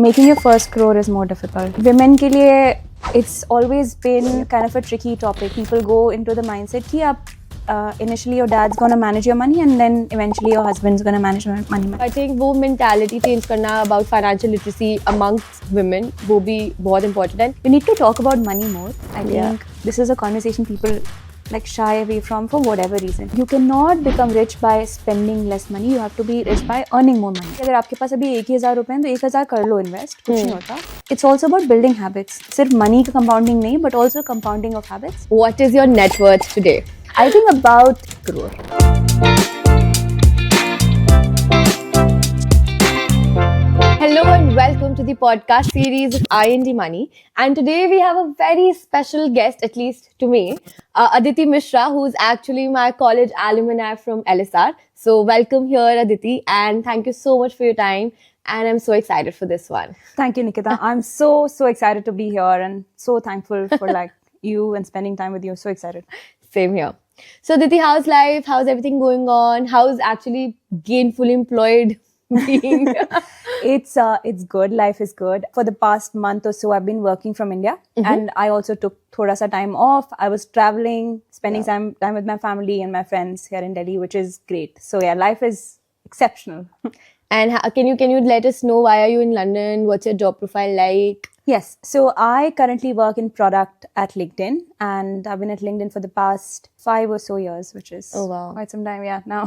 Making your first crore is more difficult. Women के लिए it's always been kind of a tricky topic. People go into the mindset कि आप initially your dad's gonna manage your money and then eventually your husband's gonna manage your money. I think वो mentality change करना about financial literacy amongst women वो भी बहुत important है. We need to talk about money more. I think this is a conversation people like shy away from for whatever reason. You cannot become rich by spending less money. You have to be rich by earning more money. अगर आपके पास अभी 1,000 रुपए हैं तो 1,000 कर लो invest, कुछ नहीं होता. It's also about building habits. सिर्फ money का compounding नहीं, but also compounding of habits. What is your net worth today? I think about crore. Hello and welcome to the podcast series of IND Money. And today we have a very special guest, at least to me, Aditi Mishra, who's actually my college alumni from LSR. So welcome here, Aditi, and thank you so much for your time. And I'm so excited for this one. Thank you, Nikita. I'm so excited to be here and so thankful for like you and spending time with you. So excited. Same here. So Aditi, how's life? How's everything going on? How's actually gainfully employed being? It's good. Life is good. For the past month or so, I've been working from India, and I also took thoda sa time off. I was traveling, spending time with my family and my friends here in Delhi, which is great. So yeah, life is exceptional. And can you let us know why are you in London? What's your job profile like? Yes. So I currently work in product at LinkedIn, and I've been at LinkedIn for the past 5 or so years, which is quite some time, now.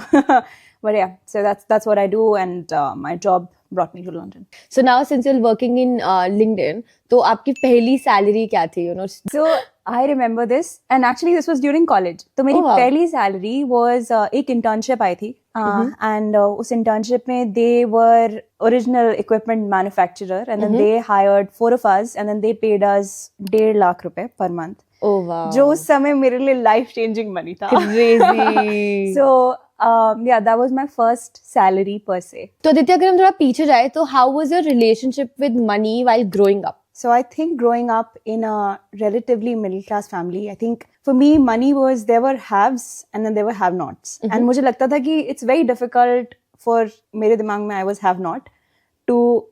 But yeah, so that's what I do, and my job brought me to London. So now since you're working in LinkedIn, तो आपकी पहली salary क्या थी? So I remember this, and actually this was during college. तो मेरी पहली salary was एक internship आई थी, and उस internship में they were original equipment manufacturer, and then they hired 4 of us, and then they paid us 1.5 lakh रुपए per month. Oh wow! जो उस समय मेरे लिए life changing money था. Crazy. So yeah, that was my first salary per se. तो आदित्य अगर हम थोड़ा पीछे जाए तो how was your relationship with money while growing up? So I think growing up in a relatively middle class family, I think for me money was, there were haves and then there were have nots. And मुझे लगता था कि it's very difficult for, मेरे दिमाग में I was have not, to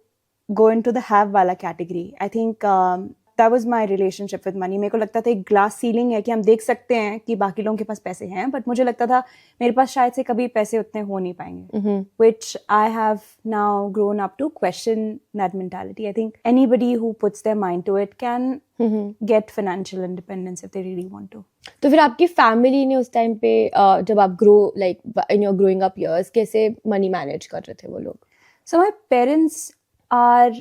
go into the have वाला category. I think that was my relationship with money. मेरे को लगता था एक glass ceiling है कि हम देख सकते हैं कि बाकी लोगों के पास पैसे हैं, but मुझे लगता था मेरे पास शायद से कभी पैसे उतने हो नहीं पाएंगे. Which I have now grown up to question that mentality. I think anybody who puts their mind to it can get financial independence if they really want to. तो फिर आपकी family ने उस time पे जब आप grow like in your growing up years कैसे money manage कर रहे थे वो लोग? So my parents are,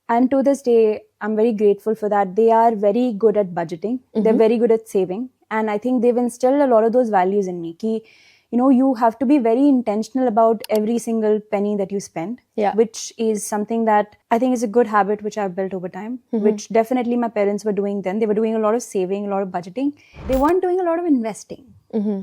and to this day, I'm very grateful for that. They are very good at budgeting. They're very good at saving. And I think they've instilled a lot of those values in me. Ki, you know, you have to be very intentional about every single penny that you spend. Yeah. Which is something that I think is a good habit which I've built over time. Which definitely my parents were doing then. They were doing a lot of saving, a lot of budgeting. They weren't doing a lot of investing.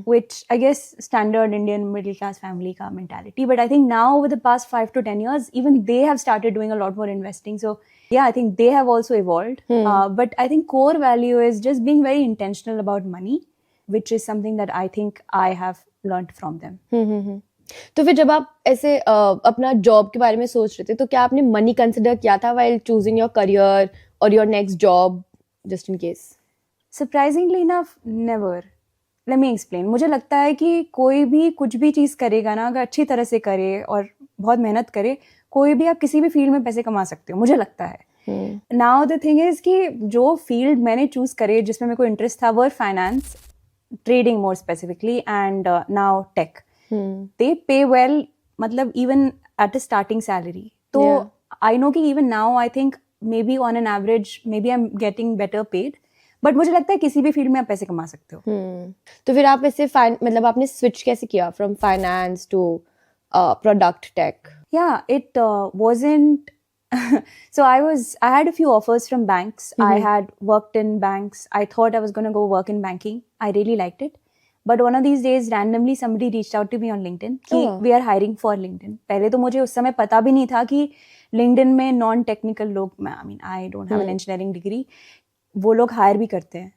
Which I guess standard Indian middle class family ka mentality. But I think now over the past 5 to 10 years, even they have started doing a lot more investing. So yeah, I think they have also evolved. But I think core value is just being very intentional about money, which is something that I think I have learned from them. तो फिर जब आप ऐसे अपना job के बारे में सोच रहे थे तो क्या आपने मनी कंसिडर किया था while choosing your career or your next job just in case? Surprisingly enough, never. Let me explain. मुझे लगता है कि कोई भी कुछ भी चीज़ करेगा ना, अगर अच्छी तरह से करे और बहुत मेहनत करे, कोई भी आप किसी भी फील्ड में पैसे कमा सकते हो, मुझे लगता है. Now the thing is कि जो फील्ड मैंने चूज करे जिसमें मेरे को इंटरेस्ट था वो finance, trading more specifically, and now tech. They pay well, मतलब even at a starting salary. तो I know कि even now I think maybe on an average maybe I'm getting better paid. But मुझे लगता है किसी भी field में आप पैसे कमा सकते हो. तो फिर आप ऐसे मतलब आपने स्विच कैसे किया from finance to product tech? Yeah, it wasn't. So I had a few offers from banks. I had worked in banks. I thought I was going to go work in banking. I really liked it. But one of these days, randomly somebody reached out to me on LinkedIn कि we are hiring for LinkedIn. पहले तो मुझे उस समय पता भी नहीं था कि LinkedIn में नॉन टेक्निकल लोग, I mean, I don't have an engineering degree, वो लोग हायर भी करते हैं.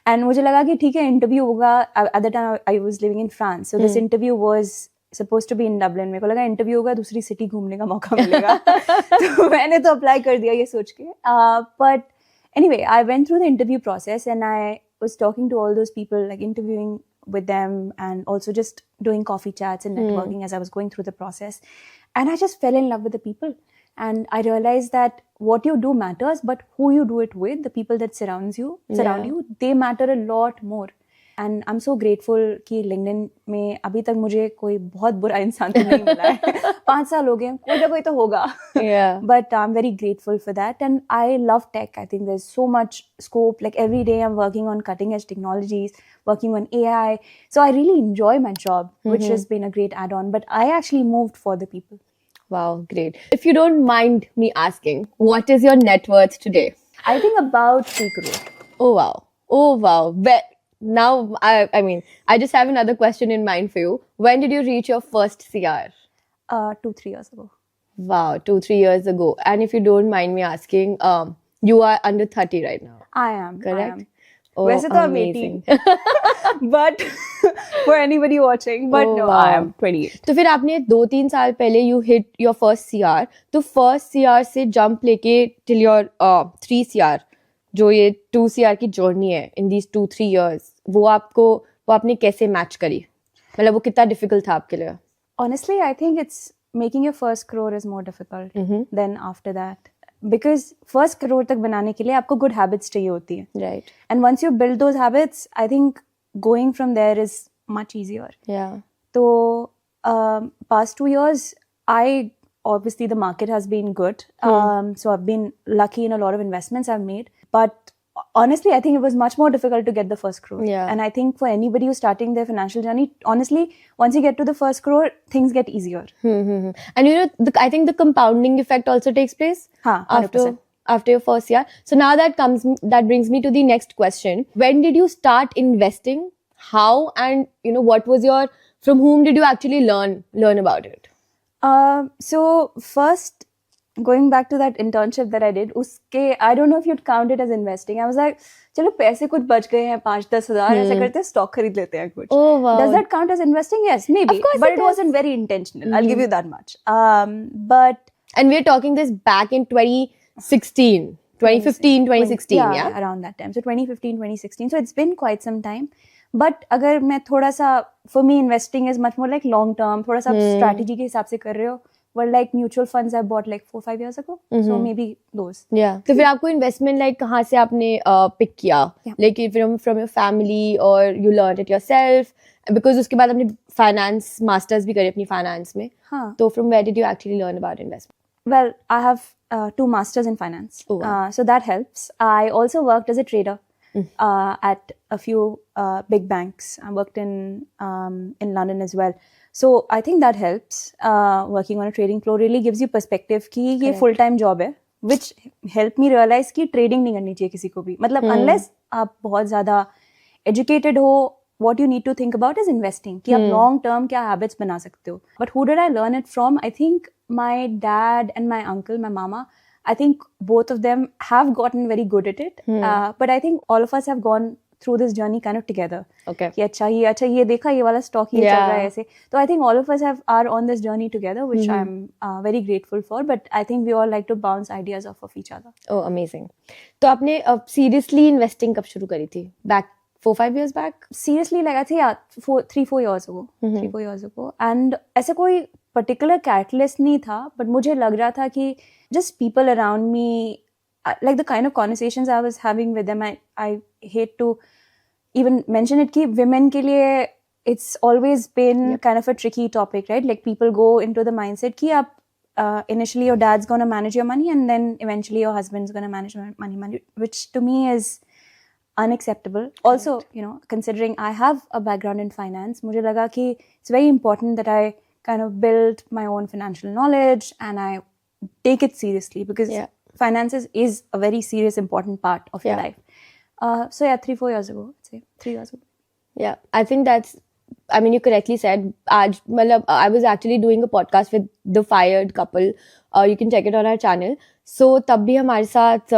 एंड मुझे लगा कि ठीक है इंटरव्यू होगा. At the time I was living in France, so this interview was supposed to be in Dublin. मेरे को लगा इंटरव्यू होगा, दूसरी सिटी घूमने का मौका मिलेगा. तो मैंने तो अप्लाई कर दिया ये सोच के. But anyway, I went through the interview process and I was talking to all those people, like interviewing with them and also just doing coffee chats and networking as I was going through the process. And I just fell in love with the people. And I realized that what you do matters, but who you do it with, the people that surround you, they matter a lot more. And I'm so grateful कि LinkedIn में अभी तक मुझे कोई बहुत बुरा इंसान तो नहीं मिला है. 5 साल हो गए, कोई ना कोई तो होगा. Yeah. But I'm very grateful for that. And I love tech. I think there's so much scope. Like every day I'm working on cutting edge technologies, working on AI. So I really enjoy my job, which has been a great add-on. But I actually moved for the people. Wow, great. If you don't mind me asking, what is your net worth today? I think about 3 crore. Oh, wow. Oh, wow. Now, I mean, I just have another question in mind for you. When did you reach your first CR? 2-3 years ago. Wow, 2-3 years ago. And if you don't mind me asking, you are under 30 right now. I am. Correct? I am. Oh, वैसे तो I'm 18. But for anybody watching, but Oh, no, wow. I am 28. तो फिर आपने 2-3 साल पहले you hit your first CR. तो first CR से jump लेके till your 3 CR, जो ये 2 CR की journey है in these 2-3 years, वो आपने कैसे match करी? मतलब वो कितना difficult था आपके लिए? Honestly, I think it's making your first crore is more difficult than after that. Because first crore तक बनाने के लिए आपको good habits चाहिए होती है. Right. And once you build those habits, I think going from there is much easier. Yeah. So, past 2 years, obviously the market has been good. So I've been lucky in a lot of investments I've made. But honestly, I think it was much more difficult to get the first crore. Yeah. And I think for anybody who's starting their financial journey, honestly, once you get to the first crore, things get easier. And you know, I think the compounding effect also takes place हाँ, after 100%. your first year. So now that brings me to the next question. When did you start investing? How, and you know, from whom did you actually learn about it? So first, going back to that internship that I did, I don't know if you'd count it as investing. I was like, चलो पैसे कुछ बच गए हैं 5-10 हजार, ऐसा करते हैं stock खरीद लेते हैं कुछ. Oh, wow. Does that count as investing? Yes, maybe. Of course but it it does. wasn't very intentional. I'll give you that much. But And we're talking this back in 2016, 2015, 2016, yeah? around that time. So 2015, 2016. So it's been quite some time. But अगर मैं थोड़ा सा, for me investing is much more like long term, थोड़ा सा strategy के हिसाब से कर रहे हो. Well, like mutual funds I bought like 4-5 years ago. So maybe those. Yeah. तो फिर आपको investment like कहाँ से आपने pick किया? Yeah. Like from your family or you learned it yourself? Because उसके बाद आपने finance masters भी करी अपनी finance में. हाँ. तो from where did you actually learn about investment? Well, I have 2 masters in finance. Oh, wow. So that helps. I also worked as a trader at a few big banks. I worked in London as well. So I think that helps. Working on a trading floor really gives you perspective कि ये full time job है, which helped me realize कि trading नहीं करनी चाहिए किसी को भी. मतलब unless आप बहुत ज़्यादा educated हो, what you need to think about is investing. कि आप long term क्या habits बना सकते हो. But who did I learn it from? I think my dad and my uncle, my mama, I think both of them have gotten very good at it. But I think all of us have gone through this journey kind of together. Okay. कि अच्छा ये देखा ये वाला stock ये चल रहा है ऐसे. So I think all of us are on this journey together, which I'm very grateful for. But I think we all like to bounce ideas off of each other. Oh, amazing. तो आपने seriously investing कब शुरू करी थी? Back 4-5 years back? Seriously, like I think 3-4 years ago. 3-4 years ago. And ऐसे कोई particular catalyst नहीं था, but मुझे लग रहा था कि just people around me, like the kind of conversations I was having with them, I hate to even mention it कि women के लिए it's always been kind of a tricky topic, right? Like people go into the mindset कि आप initially your dad's gonna manage your money and then eventually your husband's gonna manage your money, which to me is unacceptable. Also, you know, considering I have a background in finance, मुझे लगा कि it's very important that I kind of build my own financial knowledge and I take it seriously because finances is a very serious, important part of your life. So 3-4 years ago, I'd say 3 years ago. Yeah, I think that's I mean, you correctly said, आज मतलब I was actually doing a podcast with the fired couple. You can check it on our channel. So तब भी हमारे साथ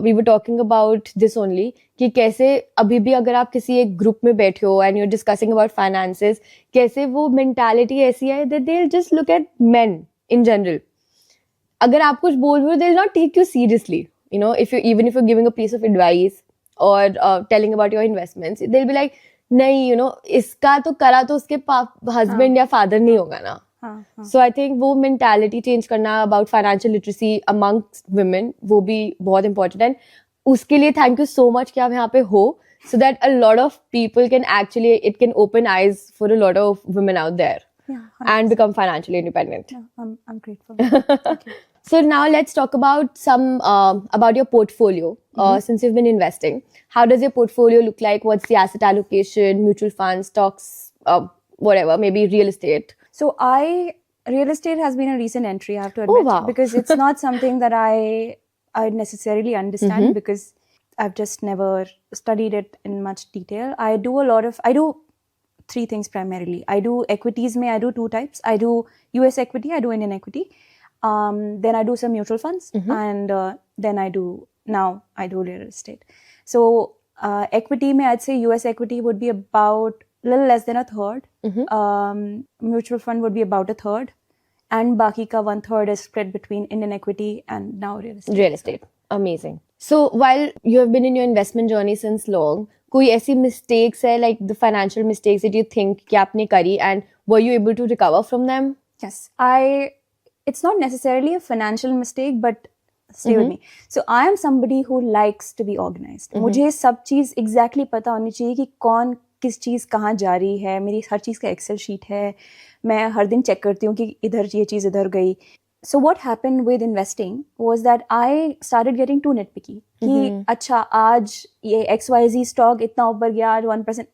we were talking about this only कि कैसे अभी भी अगर आप किसी एक ग्रुप में बैठे हो and you're discussing about finances, कैसे वो mentality ऐसी है that they'll just look at men in general. अगर आप कुछ बोल रहे हो, they'll not take you seriously. If you're giving a piece of advice or telling about your investments, they'll be like, नहीं, इसका तो करा तो उसके husband या father नहीं होगा ना. So I think वो mentality change करना about financial literacy amongst women वो भी बहुत important है. उसके लिए thank you so much कि आप यहाँ पे हो, so that a lot of people it can open eyes for a lot of women out there. Yeah, and become financially independent. Yeah, I'm grateful. Thank you. So now let's talk about some about your portfolio. Since you've been investing, how does your portfolio look like? What's the asset allocation, mutual funds, stocks, whatever, maybe real estate? So real estate has been a recent entry, I have to admit, Oh, wow. because it's not something that I necessarily understand because I've just never studied it in much detail. I do three things primarily. I do equities. I do two types. I do US equity. I do Indian equity. Then I do some mutual funds, and then I do real estate. So equity, I'd say US equity would be about a little less than a third. Mutual fund would be about a third, and baki ka 1/3 is spread between Indian equity and now real estate. Real estate. Amazing. So while you have been in your investment journey since long, कोई ऐसी mistakes है, like the financial mistakes that you think कि आपने करी, and were you able to recover from them? Yes, it's not necessarily a financial mistake, but stay with me. So I am somebody who likes to be organized. मुझे सब चीज़ exactly पता होनी चाहिए कि कौन किस चीज़ कहाँ जा रही है. मेरी हर चीज़ का Excel sheet है. मैं हर दिन check करती हूँ कि इधर ये चीज़ इधर गई. So what happened with investing was that I started getting too nitpicky. कि अच्छा आज ये XYZ stock इतना ऊपर गया, आज 1%.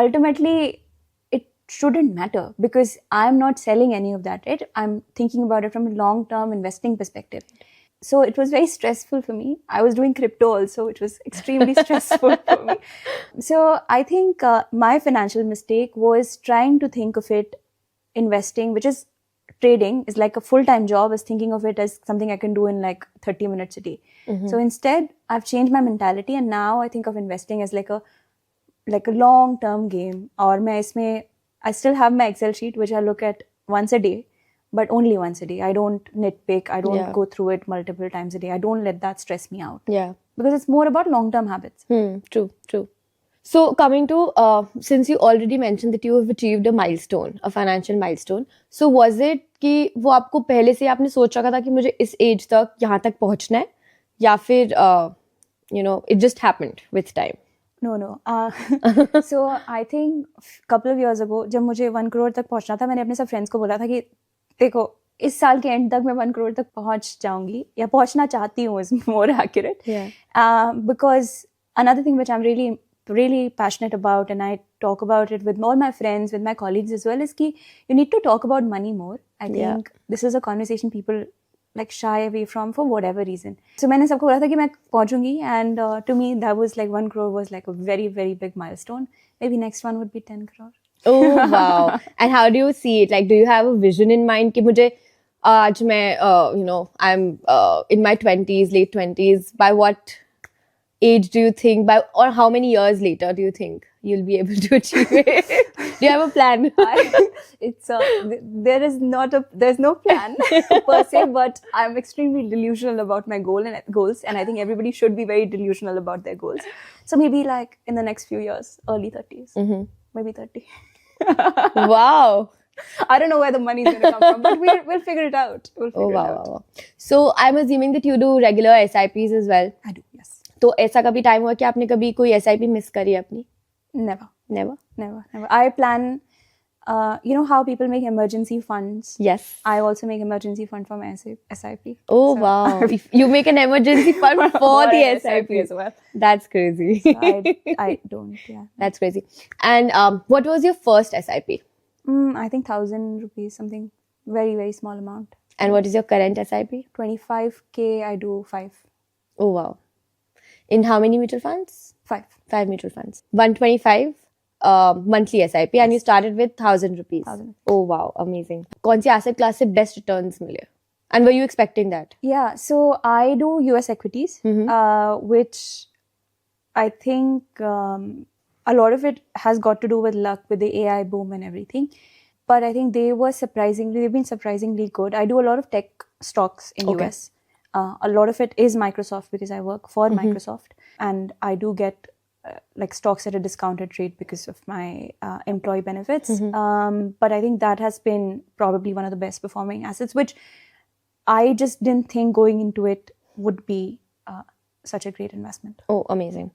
Ultimately, it shouldn't matter because I'm not selling any of that, right? I'm thinking about it from a long-term investing perspective. So it was very stressful for me. I was doing crypto also. It was extremely stressful for me. So I think my financial mistake was trying to think of it, investing, which is trading, is like a full-time job, is thinking of it as something I can do in like 30 minutes a day. So instead, I've changed my mentality, and now I think of investing as like a long-term game. Or I still have my Excel sheet, which I look at once a day, but only once a day. I don't nitpick. I don't go through it multiple times a day. I don't let that stress me out. Yeah. Because it's more about long-term habits. True. So coming to, since you already mentioned that you have achieved a milestone, a financial milestone. So was it कि वो आपको पहले से आपने सोच रखा था कि मुझे इस एज तक यहाँ तक पहुँचना है, या फिर it just happened with time? No. So I think a couple of years ago, जब मुझे 1 crore तक पहुँचना था, मैंने अपने सब फ्रेंड्स को बोला था कि देखो इस साल के एंड तक मैं 1 crore तक पहुँच जाऊंगी या पहुँचना चाहती हूँ, is more accurate. Because another thing which I'm really passionate about, and I talk about it with all my friends, with my colleagues as well, is कि you need to talk about money more. I think this is a conversation people like shy away from for whatever reason. So मैंने सबको बोला था कि मैं पहुँचूंगी, and to me that was like 1 crore was like a very, very big milestone. Maybe next one would be 10 crore. Oh wow. And how do you see it? Like, do you have a vision in mind कि मुझे आज मैं I'm in my 20s, late 20s, by what age do you think, or how many years later do you think you'll be able to achieve it? Do you have a plan? There's no plan per se, but I'm extremely delusional about my goals, and I think everybody should be very delusional about their goals. So maybe like in the next few years, early 30s, maybe 30. Wow. I don't know where the money is going to come from, but we'll figure it out. Wow. So I'm assuming that you do regular SIPs as well. I do, yes. तो ऐसा कभी time हुआ कि आपने कभी कोई SIP miss करी अपनी? Never. I plan, you know how people make emergency funds? Yes. I also make emergency fund for my SIP. Oh, so, wow. You make an emergency fund for the SIP as well. That's crazy. So I don't, yeah. That's crazy. And what was your first SIP? I think 1,000 rupees, something very, very small amount. And what is your current SIP? 25K, I do 5. Oh, wow. In how many mutual funds? 5. 5 mutual funds. 125 monthly SIP and you started with 1,000 rupees. 1,000. Oh wow, amazing. कौन सी asset class से best returns मिले? And were you expecting that? Yeah, so I do US equities, which I think a lot of it has got to do with luck with the AI boom and everything. But I think they've been surprisingly good. I do a lot of tech stocks in Okay. US. A lot of it is Microsoft because I work for Microsoft, and I do get like stocks at a discounted rate because of my employee benefits. But I think that has been probably one of the best performing assets, which I just didn't think going into it would be such a great investment. Oh, amazing.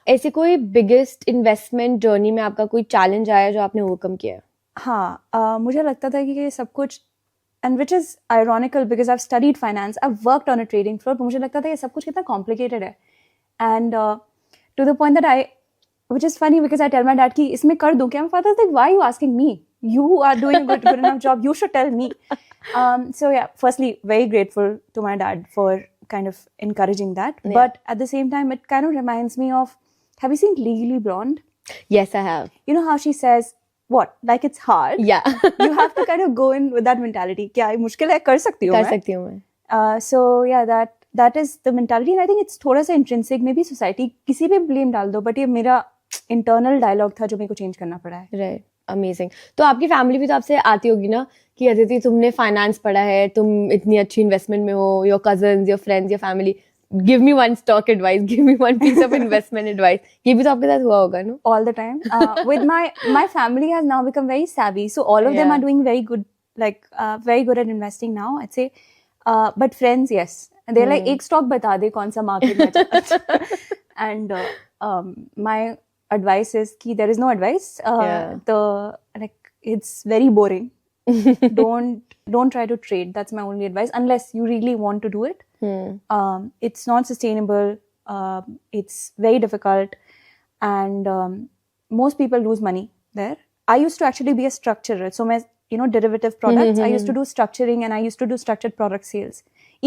ऐसे कोई biggest investment journey में आपका कोई challenge आया जो आपने overcome किया है? हाँ, मुझे लगता था कि ये सब कुछ, and which is ironical because I've studied finance, I've worked on a trading floor, but मुझे लगता था ये सब कुछ कितना complicated है. And to the point that which is funny because I tell my dad कि इसमें कर दूँ क्या? My father's like, why are you asking me? You are doing a good enough job. You should tell me. So yeah, firstly, very grateful to my dad for kind of encouraging that. Yeah. But at the same time, it kind of reminds me of, have you seen Legally Blonde? Yes, I have. You know how she says, what? Like it's hard. Yeah. You have to kind of go in with that mentality. क्या ये मुश्किल है, कर सकती हूँ कर मैं. सकती हूँ मैं. So yeah, that is the mentality, and I think it's थोड़ा सा intrinsic. Maybe society किसी पे blame डाल दो, but ये मेरा internal dialogue था जो मेरे को change करना पड़ा है. Right. Amazing. तो आपकी फैमिली भी तो आपसे आती होगी ना कि अदिति तुमने फाइनेंस पढ़ा है, तुम इतनी अच्छी इन्वेस्टमेंट में हो, your cousins, your friends, your family, give me one stock advice, give me one piece of investment advice. ये भी तो आपके साथ हुआ होगा ना? All the time. With my family has now become very savvy, so all of them Yeah. are doing very good, like very good at investing now, I'd say. But friends, yes, they're like एक stock बता दे कौन सा market में चलता है. And my advice is कि there is no advice. Yeah. It's very boring. Don't try to trade. That's my only advice, unless you really want to do it. It's not sustainable. It's very difficult, and most people lose money there. I used to actually be a structurer, so my derivative products. I used to do structuring, and I used to do structured product sales.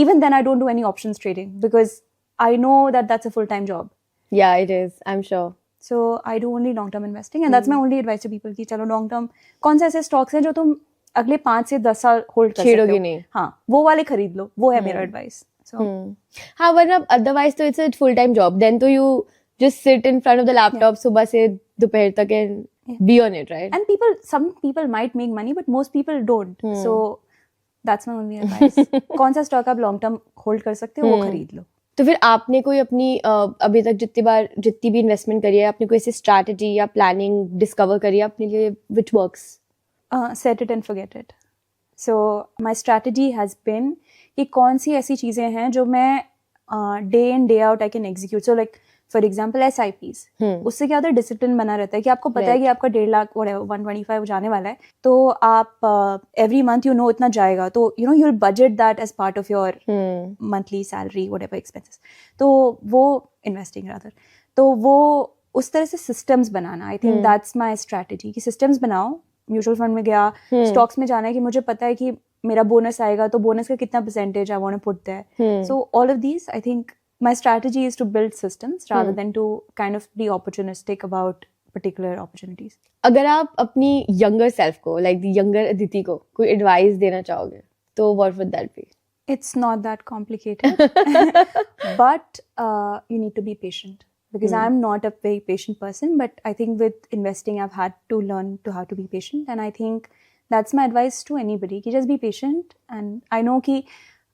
Even then, I don't do any options trading because I know that that's a full-time job. Yeah, it is. I'm sure. So I do only long-term investing, and that's my only advice to people कि चलो long-term कौन से ऐसे stocks हैं जो तुम अगले 5 से 10 साल होल्ड कर सकते छेड़ोगे हो. नहीं. हाँ, वो वाले खरीद लो, वो है मेरा एडवाइस. So हाँ, वरना otherwise तो it's a full time job. Then तो you just sit in front of the laptop सुबह से दोपहर तक and be on it, right? and some people might make money, but most people don't. So that's my only advice. कौन सा stock आप long term hold कर सकते हो वो खरीद लो. तो फिर आपने कोई अपनी अभी तक जितनी भी इन्वेस्टमेंट करी है, आपने कोई ऐसी स्ट्रैटेजी या प्लानिंग डिस्कवर करी है अपने लिए which works? Set it and forget it. So my strategy has been कि कौन सी ऐसी चीजें हैं जो मैं day in day out I can execute. So like for example SIPs. उससे क्या होता है, डिसिप्लिन बना रहता है कि आपको पता है कि आपका 1.5 लाख 125 जाने वाला है, तो आप every month इतना जाएगा, तो you'll budget that as part of your monthly salary, whatever expenses. तो वो investing rather. तो वो उस तरह से systems banana, I think that's my strategy कि systems बनाओ. म्यूचुअल फंड में गया, स्टॉक्स में जाना है कि मुझे पता है कि मेरा बोनस आएगा, तो बोनस का कितना percentage I want to put there. So all of these I think my strategy is to build systems rather than to kind of be opportunistic about particular opportunities. अगर आप अपनी यंगर सेल्फ को, like the younger Aditi को, कोई advice देना चाहोगे तो what would that be? It's not that complicated, but you need to be patient. Because I'm not a very patient person, but I think with investing, I've had to learn to how to be patient. And I think that's my advice to anybody. Ki just be patient. And I know ki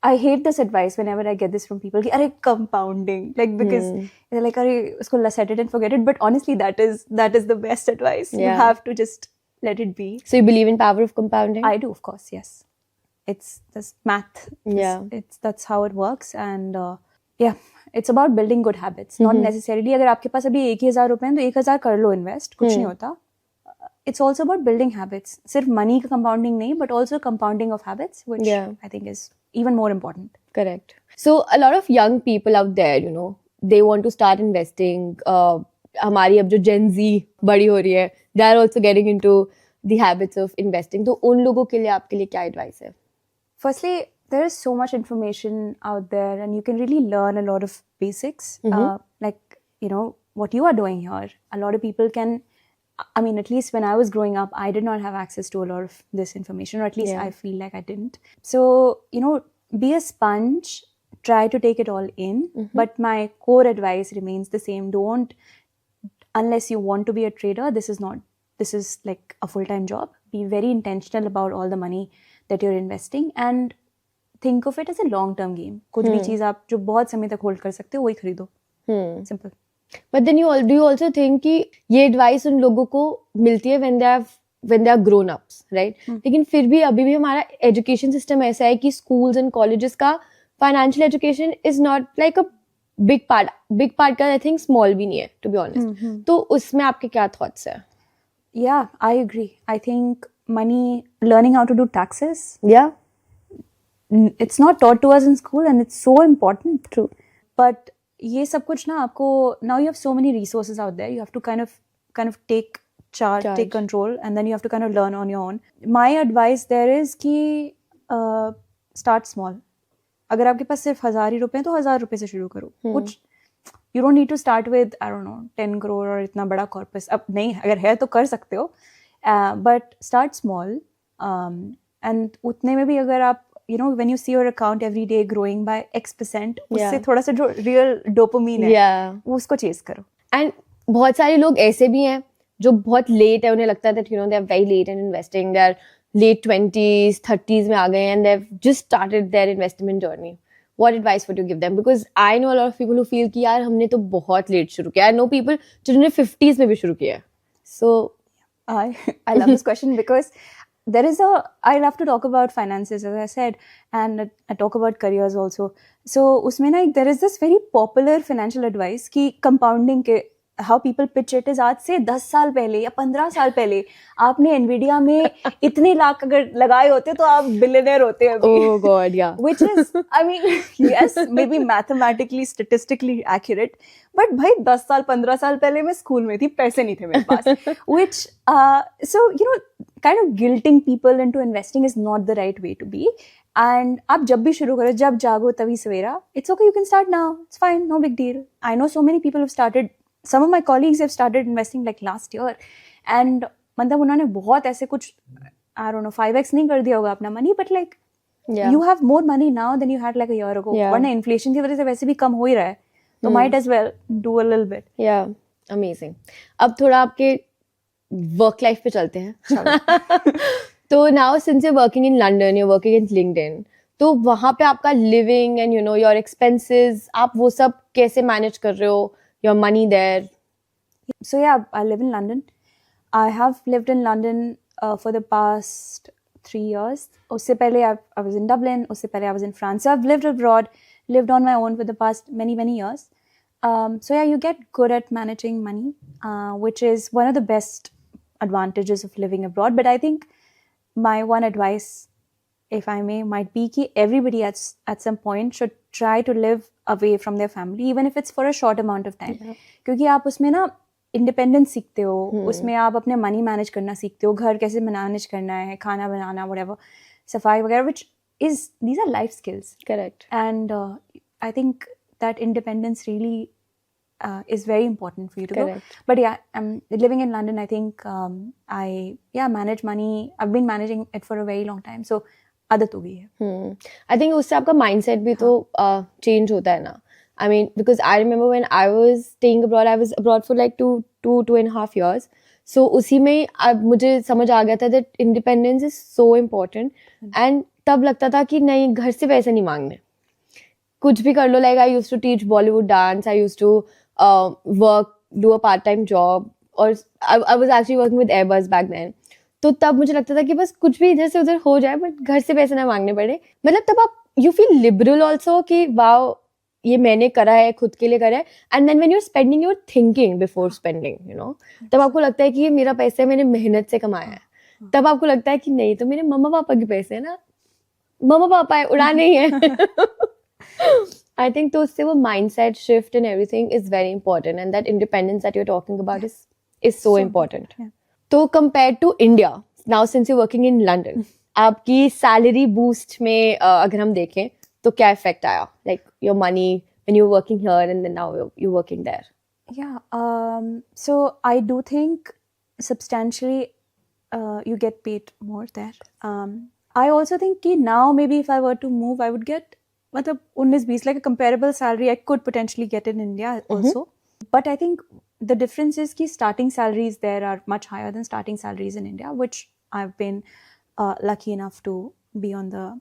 I hate this advice whenever I get this from people. Ki, Arey, compounding. Like, because they're like, Arey, usko set it and forget it. But honestly, that is the best advice. You have to just let it be. So you believe in power of compounding? I do, of course, yes. It's this math. Yeah. That's how it works. And yeah. It's about building good habits, not necessarily अगर आपके पास अभी 1,000 रुपए हैं तो 1,000 कर लो invest, कुछ नहीं होता. It's also about building habits. सिर्फ मनी का कंपाउंडिंग नहीं, but also compounding of habits, which I think is even more important. Correct. So a lot of young people out there, they want to start investing. हमारी अब जो Gen Z बड़ी हो रही है, they are also getting into the habits of investing. तो उन लोगों के लिए आपके लिए क्या एडवाइस है? Firstly, there is so much information out there, and you can really learn a lot of basics. Like, what you are doing here. A lot of people can I mean, at least when I was growing up, I did not have access to a lot of this information, or at least Yeah. I feel like I didn't. So, you know, be a sponge, try to take it all in. But my core advice remains the same. Don't, unless you want to be a trader, this is like a full-time job. Be very intentional about all the money that you're investing and think of it as a long-term game. कुछ भी चीज़ आप जो बहुत समय तक hold कर सकते हो वही खरीदो. Simple. But then do you also think कि ये advice उन लोगों को मिलती है when they are grown ups, right? लेकिन फिर भी अभी भी हमारा education system ऐसा है कि schools and colleges का financial education is not like a big part का I think small भी नहीं है, to be honest. तो उसमें आपके क्या thoughts है? Yeah, I agree. I think learning how to do taxes, Yeah, it's not taught to us in school and it's so important. true. But ये सब कुछ ना आपको, now you have so many resources out there, you have to kind of take charge, take control, and then you have to kind of learn on your own. My advice there is कि start small. अगर आपके पास सिर्फ 1,000 ही रुपए हैं तो 1,000 रुपए से शुरू करो. कुछ you don't need to start with, I don't know, 10 crore और इतना बड़ा corpus. अब नहीं, अगर है तो कर सकते हो. But start small. And उतने में भी अगर आप, you know, when you see your account every day growing by X%, उससे थोड़ा सा जो real dopamine है, वो उसको chase करो. And बहुत सारे लोग ऐसे भी हैं जो बहुत लेट है, उन्हें लगता है that you know they are very late in investing, they are late 20s 30s में आ गए and they've just started their investment journey. What advice would you give them? Because I know a lot of people who feel कि यार हमने तो बहुत late शुरू किया. I know people जिन्होंने 50s में भी शुरू किया. So I love this question because I love to talk about finances, as I said, and I talk about careers also. So उसमें ना there is this very popular financial advice कि compounding के how people pitch it is, आज से 10 साल पहले या 15 साल पहले आपने Nvidia में इतने लाख अगर लगाए होते तो आप बिलियनर होते अभी. oh god, yeah. Which is, I mean, yes, maybe mathematically, statistically accurate, but भाई 10 साल 15 साल पहले मैं स्कूल में थी, पैसे नहीं थे मेरे पास. Which so you know, kind of guilting people into investing is not the right way to be. And आप जब भी शुरू करो, जब जागो तभी सवेरा. It's okay, you can start now. It's fine, no big deal. I know so many people have started. Some of my colleagues have started investing like last year, and मतलब उन्होंने बहुत ऐसे कुछ, I don't know, 5x नहीं कर दिया होगा अपना money, but like you have more money now than you had like a year ago. वरना inflation की वजह से वैसे भी कम हो ही रहा है, तो might as well do a little bit. Yeah, amazing. अब थोड़ा आपके work life पे चलते हैं. तो now since you're working in London, you're working in LinkedIn, तो वहाँ पे आपका living and you know your expenses, आप वो सब कैसे manage कर रहे हो? Your money there? So yeah, I live in London. I have lived in London for the past 3 years. उससे पहले I was in Dublin. उससे पहले I was in France. So I've lived abroad, lived on my own for the past many years. So yeah, you get good at managing money, which is one of the best advantages of living abroad. But I think my one advice, if I may, might be कि everybody at some point should try to live away from their family, even if it's for a short amount of time. क्योंकि आप उसमें ना independence सीखते हो, उसमें आप अपने मनी मैनेज करना सीखते हो, घर कैसे मैनेज करना है, खाना बनाना, whatever, सफाई वगैरह, which is, these are life skills. Correct. And I think that independence really is very important for you to go. But yeah, living in London, I think I manage money. I've been managing it for a very long time, so आदत हो गई है. I think उससे आपका mindset भी तो change होता है ना. I mean, because I remember when I was staying abroad, I was abroad for like 2.5 years. So उसी में अब मुझे समझ आ गया था that independence is so important. And तब लगता था कि नहीं, घर से पैसे नहीं मांगने, कुछ भी कर लो. Like I used to teach Bollywood dance. I used to do a part-time job. Or I was actually working with Airbus back then. तो तब मुझे लगता था कि बस कुछ भी इधर से उधर हो जाए, बट घर से पैसे ना मांगने पड़े. मतलब तब आप यू फील लिबरल ऑल्सो कि वाओ, ये मैंने करा है, खुद के लिए करा है. And then when you are spending, you are thinking before spending, you know. तब आपको लगता है कि ये मेरा पैसा है, मैंने मेहनत से कमाया है. तब आपको लगता है कि नहीं, तो मेरे मम्मा पापा के पैसे है ना, मम्मा पापा है, उड़ाने ही है. आई थिंक तो उससे वो mindset shift and everything is very important, and that independence that you are talking about is so important. तो compare to India, now since you working in London, आपकी सैलरी बूस्ट में अगर हम देखें तो क्या इफेक्ट आया, like your money when you were working here and then now you working there? Yeah, so I do think substantially you get paid more there. I also think कि now maybe if I were to move, I would get मतलब 19-20 like a comparable salary I could potentially get in India also. But I think the difference is कि starting salaries there are much higher than starting salaries in India, which I've been lucky enough to be on the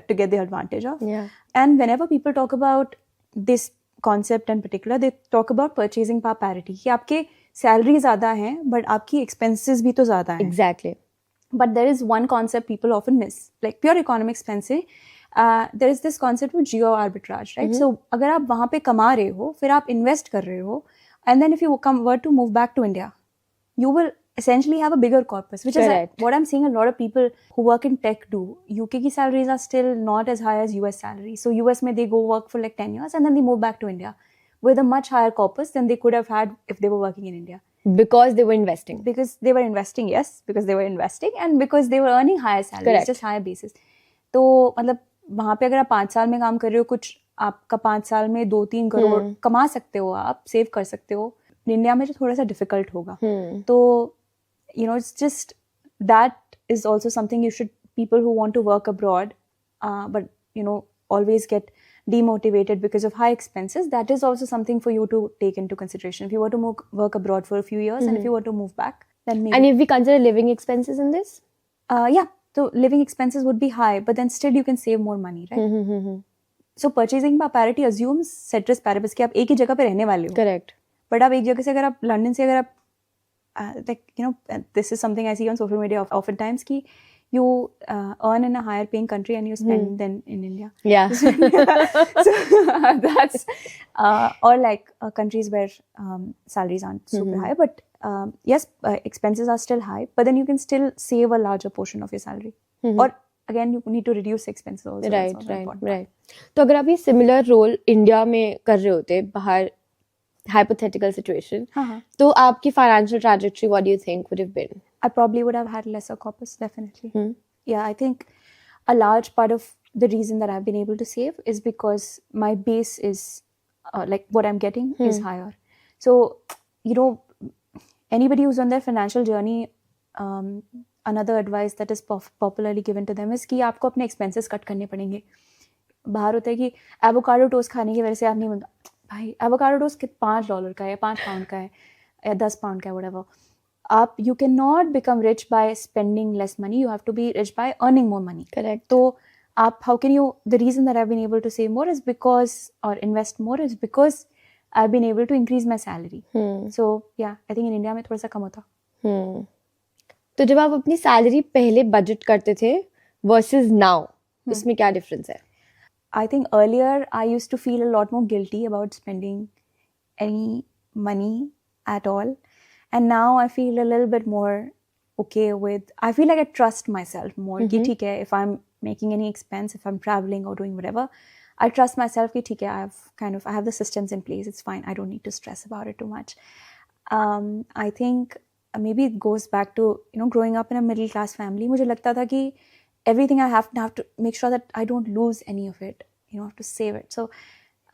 to get the advantage of. Yeah. And whenever people talk about this concept in particular, they talk about purchasing power parity. कि आपके salary ज़्यादा हैं but आपकी expenses भी तो ज़्यादा हैं. Exactly. But there is one concept people often miss, like pure economics pen से there is this concept of geo arbitrage, right? So अगर आप वहाँ पे कमा रहे हो, फिर आप invest कर रहे हो, and then if you were to move back to India, you will essentially have a bigger corpus, which Correct. is what I'm seeing a lot of people who work in tech do. UK की salaries are still not as high as US salaries. So US में they go work for like 10 years and then they move back to India with a much higher corpus than they could have had if they were working in India. Because they were investing. Because they were investing, yes, because they were investing and because they were earning higher salaries, Correct. just higher basis. तो मतलब वहाँ पे अगर आप 5 साल में काम कर रहे हो, कुछ आपका 5 साल में 2-3 करोड़ कमा सकते हो, आप सेव कर सकते हो. इंडिया में तो थोड़ा सा डिफिकल्ट होगा. तो you know, it's just that is also something you should, people who want to work abroad but you know always get demotivated because of high expenses, that is also something for you to take into consideration if you were to work abroad for a few years and if you were to move back, then maybe. And if we consider living expenses in this? Yeah, so living expenses would be high, but then still you can save more money, right? So purchasing power parity assumes ceteris paribus कि आप एक ही जगह पे रहने वाले हो. Correct. But आप एक जगह से अगर आप लंदन से अगर आप like you know this is something I see on social media oftentimes कि you earn in a higher paying country and you spend than in India. Yeah. So that's or like countries where salaries aren't super high, but yes, expenses are still high, but then you can still save a larger portion of your salary. Or again, you need to reduce expenses also. That's also important. Right. तो अगर आप ये similar role India में कर रहे होते बाहर, hypothetical situation, तो आपकी financial trajectory, what do you think would have been? I probably would have had lesser corpus, definitely. Yeah, I think a large part of the reason that I've been able to save is because my base is like what I'm getting is higher. So, you know, anybody who's on their financial journey, another advice that is popularly given to them is कि आपको अपने expenses cut करने पड़ेंगे. बाहर होता है कि avocado toast खाने की वजह से आप नहीं बनता भाई avocado toast $5 का है, £5 का है, या £10 का है, whatever. You cannot become rich by spending less money. You have to be rich by earning more money. Correct. So, how can you? The reason that I've been able to save more is because, or invest more is because I've been able to increase my salary. So yeah, I think in India में थोड़ा सा कम होता. तो जब आप अपनी salary पहले budget करते थे versus now, उसमें क्या डिफरेंस है? I think earlier I used to feel a lot more guilty about spending any money at all. And now I feel a little bit more okay with, I feel like I trust myself more. कि ठीक है, if I'm making any expense, if I'm traveling or doing whatever, I trust myself कि ठीक है, I have the systems in place. It's fine. I don't need to stress about it too much. I think maybe it goes back to, you know, growing up in a middle class family. मुझे लगता था कि everything I have to make sure that I don't lose any of it. You know, I have to save it. So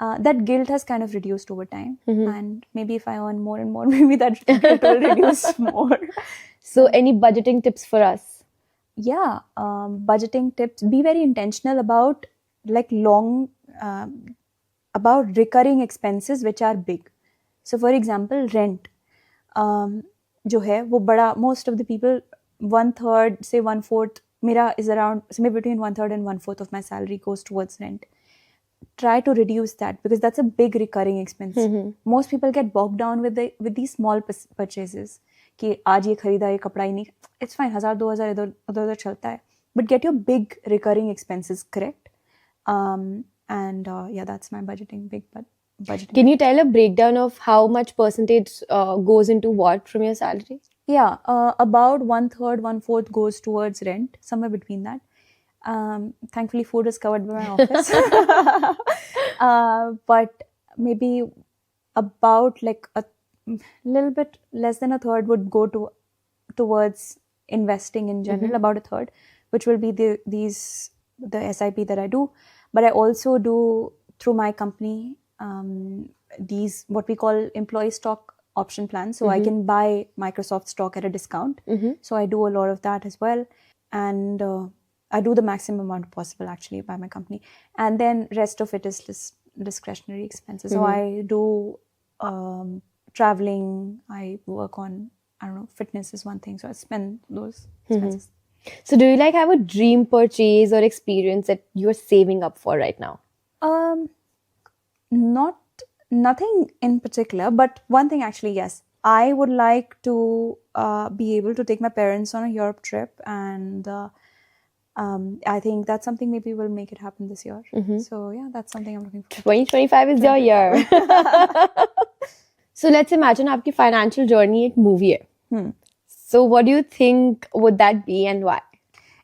that guilt has kind of reduced over time. And maybe if I earn more and more, maybe that guilt will reduce more. So any budgeting tips for us? Yeah, budgeting tips. Be very intentional about like about recurring expenses which are big. So for example, rent. जो है वो बड़ा, most of the people 1/3 say 1/4 मेरा is around somewhere between 1/3 and 1/4 of my salary goes towards rent. Try to reduce that because that's a big recurring expense. Most people get bogged down with these small purchases कि आज ये खरीदा, ये कपड़ा ही नहीं, it's fine, 1000-2000 इधर चलता है, but get your big recurring expenses correct. And yeah, that's my budgeting. Can you tell a breakdown of how much percentage goes into what from your salary? Yeah, about 1/3, 1/4 goes towards rent, somewhere between that. Thankfully, food is covered by my office. But maybe about like a little bit less than a third would go towards investing in general, about a third, which will be the SIP that I do. But I also do through my company these what we call employee stock option plan, so I can buy Microsoft stock at a discount. So I do a lot of that as well, and I do the maximum amount possible actually by my company, and then rest of it is discretionary expenses. So I do traveling. I work on, I don't know, fitness is one thing, so I spend those expenses. So do you like have a dream purchase or experience that you're saving up for right now? Nothing in particular, but one thing actually, yes. I would like to be able to take my parents on a Europe trip, and I think that's something maybe we'll make it happen this year. So yeah, that's something I'm looking for. 2025 is your year. So let's imagine आपकी financial journey एक movie है. So what do you think would that be and why?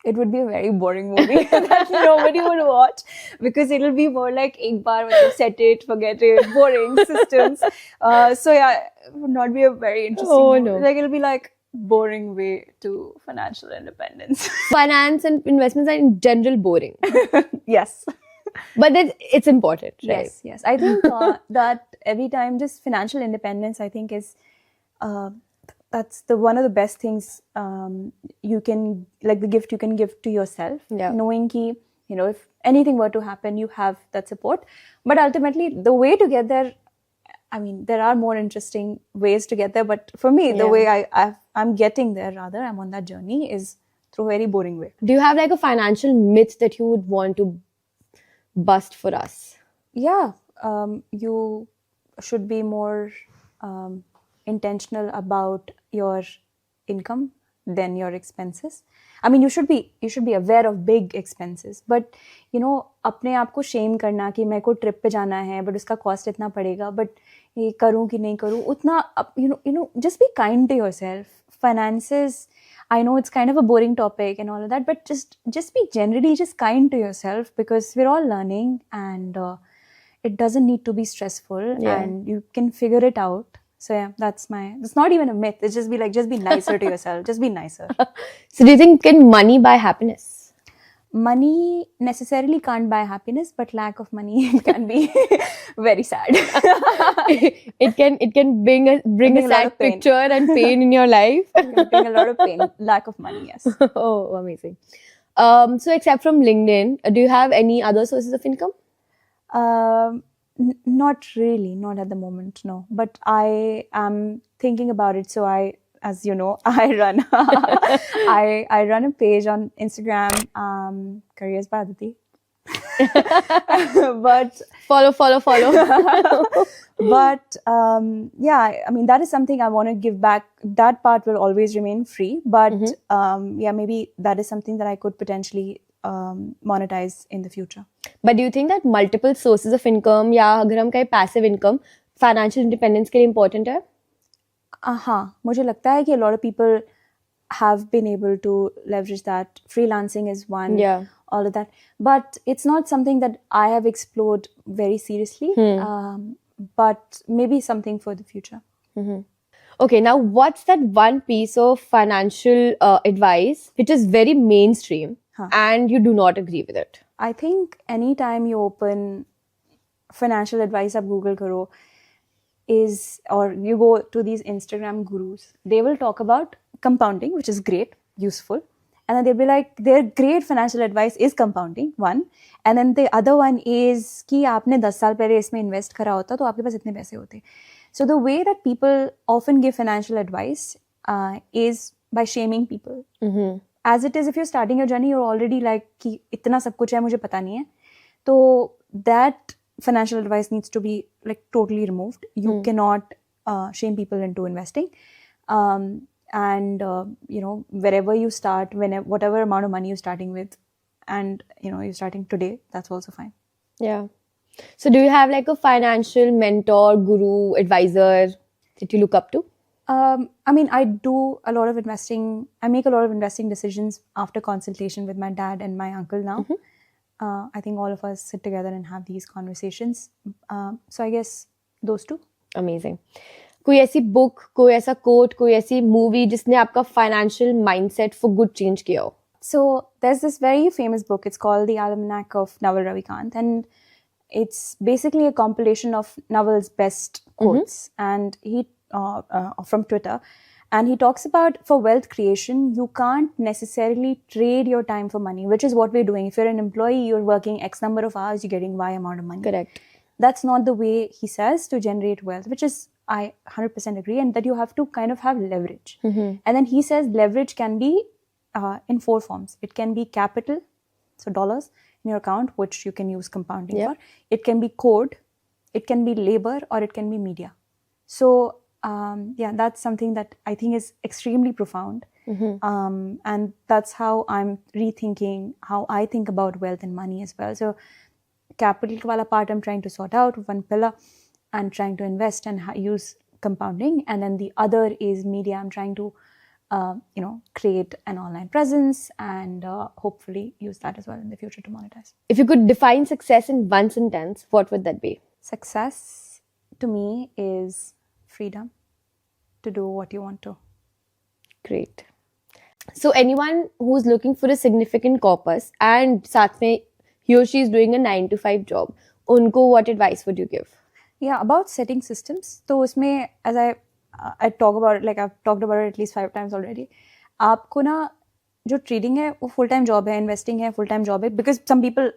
It would be a very boring movie that nobody would watch, because it'll be more like ek baar matlab set it, forget it, boring systems. So yeah, it would not be a very interesting movie. No. Like it'll be like boring way to financial independence. Finance and investments are in general boring. Yes. But it's important, right? Yes. I think that every time just financial independence, I think is that's the one of the best things you can, like the gift you can give to yourself. Yeah. Knowing ki, you know, if anything were to happen, you have that support. But ultimately, the way to get there, I mean, there are more interesting ways to get there. But for me, the way I'm getting there, rather, I'm on that journey, is through a very boring way. Do you have like a financial myth that you would want to bust for us? Yeah, you should be more intentional about your income than your expenses. I mean, you should be aware of big expenses, but you know, अपने आप को shame करना कि मेरे को trip पे जाना है, but उसका cost इतना पड़ेगा, but ये करूँ कि नहीं करूँ, उतना, you know, just be kind to yourself. Finances, I know it's kind of a boring topic and all of that, but just be generally just kind to yourself, because we're all learning, and it doesn't need to be stressful, and you can figure it out. So yeah, it's not even a myth. It's just be nicer to yourself. Just be nicer. So do you think can money buy happiness? Money necessarily can't buy happiness, but lack of money can be very sad. It can bring a sad picture and pain in your life. It can bring a lot of pain. Lack of money, yes. Oh, amazing. So except from LinkedIn, do you have any other sources of income? Not really, not at the moment, no. But I am thinking about it. So as you know, I run I run a page on Instagram, Careers by Aditi. But follow. But yeah, I mean, that is something I want to give back. That part will always remain free. But yeah, maybe that is something that I could potentially monetize in the future. But do you think that multiple sources of income, या अगर हम कहें passive income, financial independence के लिए important है? हाँ, मुझे लगता है कि a lot of people have been able to leverage that. Freelancing is one, all of that. But it's not something that I have explored very seriously, but maybe something for the future. Okay, now what's that one piece of financial advice which is very mainstream and you do not agree with it? I think anytime you open financial advice, आप Google करो, or you go to these Instagram gurus, they will talk about compounding, which is great, useful. And then they'll be like, their great financial advice is compounding, one. And then the other one is कि आपने 10 साल पहले इसमें invest करा होता तो आपके पास इतने पैसे होते. So the way that people often give financial advice is by shaming people. As it is, if you're starting your journey, you're already like कि इतना सब कुछ है मुझे पता नहीं है. तो that financial advice needs to be like totally removed. You cannot shame people into investing. And you know, wherever you start, whatever amount of money you're starting with, and you know, you're starting today, that's also fine. Yeah. So do you have like a financial mentor, guru, advisor that you look up to? I mean, I do a lot of investing. I make a lot of investing decisions after consultation with my dad and my uncle now. I think all of us sit together and have these conversations. So I guess those two. Amazing. कोई ऐसी book, कोई ऐसा quote, कोई ऐसी movie जिसने आपका financial mindset for good change किया हो? So there's this very famous book. It's called The Almanac of Naval Ravikant, and it's basically a compilation of Naval's best quotes. And he from Twitter. And he talks about for wealth creation, you can't necessarily trade your time for money, which is what we're doing. If you're an employee, you're working X number of hours, you're getting Y amount of money. Correct. That's not the way he says to generate wealth, which is, I 100% agree, and that you have to kind of have leverage. And then he says leverage can be in 4 forms. It can be capital, so dollars in your account, which you can use compounding Yeah. for. It can be code, it can be labor, or it can be media. So yeah, that's something that I think is extremely profound. And that's how I'm rethinking how I think about wealth and money as well. So capital wala part I'm trying to sort out, one pillar, and trying to invest and use compounding. And then the other is media. I'm trying to create an online presence and hopefully use that as well in the future to monetize. If you could define success in one sentence, what would that be? Success to me is freedom to do what you want to. Great. So anyone who's looking for a significant corpus and साथ में he or she is doing a 9 to 5 job, उनको what advice would you give? Yeah, about setting systems. तो उसमें as I talk about it, like I've talked about it at least 5 times already. आपको ना जो trading है वो full time job है, investing है full time job है, because some people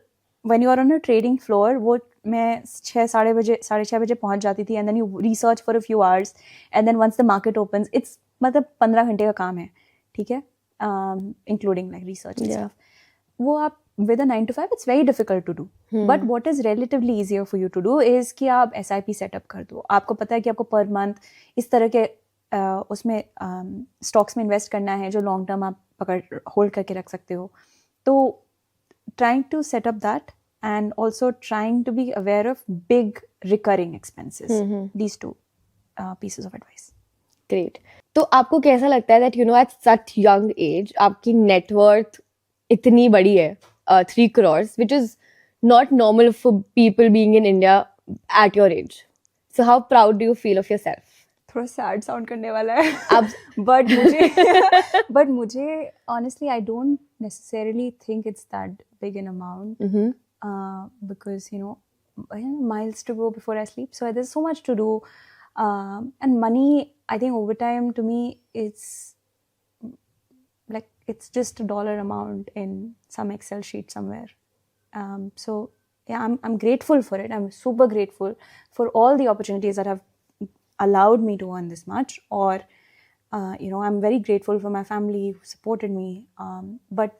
when you are on a trading floor, वो मैं 6-6:30 बजे पहुंच जाती थी, and then you research for a few hours, and then once the market opens, it's मतलब 15 घंटे का काम है, ठीक है, including like research and stuff. वो आप with a 9 to 5, it's very difficult to do. But what is relatively easier for you to do is कि आप SIP setup कर दो. आपको पता है कि आपको per month इस तरह के उसमें stocks में invest करना है जो long term आप पकड़ hold करके रख सकते हो. तो trying to set up that and also trying to be aware of big recurring expenses. These 2 pieces of advice. Great. तो आपको कैसा लगता है that at such young age आपकी net worth इतनी बड़ी है, 3 crores, which is not normal for people being in India at your age. So how proud do you feel of yourself? थोड़ा sad sound करने वाला है. but मुझे honestly I don't necessarily think it's that big an amount. Because miles to go before I sleep, so there's so much to do, and money, I think over time to me it's like it's just a dollar amount in some Excel sheet somewhere. So yeah, I'm grateful for it. I'm super grateful for all the opportunities that have allowed me to earn this much, or I'm very grateful for my family who supported me, but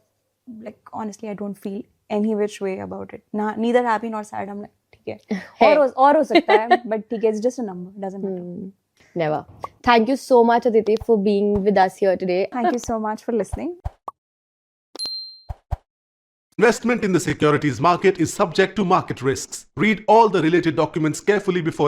like honestly I don't feel any which way about it. Neither happy nor sad. I'm like, ठीक है, और हो सकता है, but ठीक है, it's just a number, doesn't matter. Never. Thank you so much, Aditi, for being with us here today. Thank you so much for listening. Investment in the securities market is subject to market risks. Read all the related documents carefully before